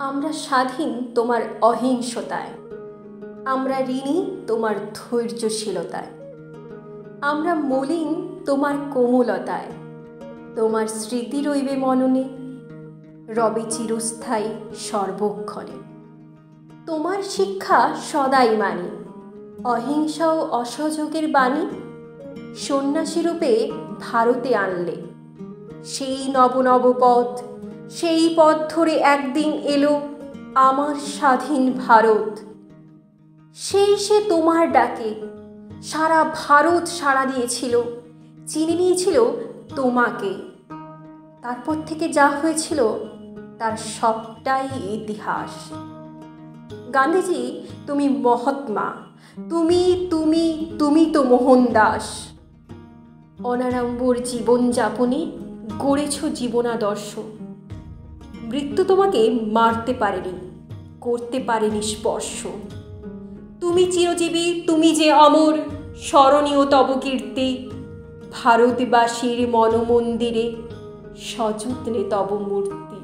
আমরা স্বাধীন তোমার অহিংসতায়, আমরা ঋণী তোমার ধৈর্যশীলতায়, আমরা মলিন তোমার কোমলতায়। তোমার স্মৃতি রইবে মননে, রবে চিরস্থায়ী সর্বক্ষণে। তোমার শিক্ষা সদাই মানি, অহিংসা ও অসহযোগের বাণী সন্ন্যাসীরূপে ভারতে আনলে। সেই নব নব পথ, সেই পথ ধরে একদিন এলো আমার স্বাধীন ভারত। সেই সে তোমার ডাকে সারা ভারত সাড়া দিয়েছিল, চিনে নিয়েছিল তোমাকে। তারপর থেকে যা হয়েছিল তার সবটাই ইতিহাস। গান্ধীজি, তুমি মহাত্মা, তুমি তুমি তুমি তো মোহনদাস। অনাড়ম্বর জীবনযাপনে গড়েছ জীবনাদর্শ। মৃত্যু তোমাকে মারতে পারেনি, করতে পারেনি স্পর্শ। তুমি চিরজীবী, তুমি যে অমর, স্মরণীয় তব কীর্তি। ভারতবাসীর মনমন্দিরে সযত্নে তব মূর্তি।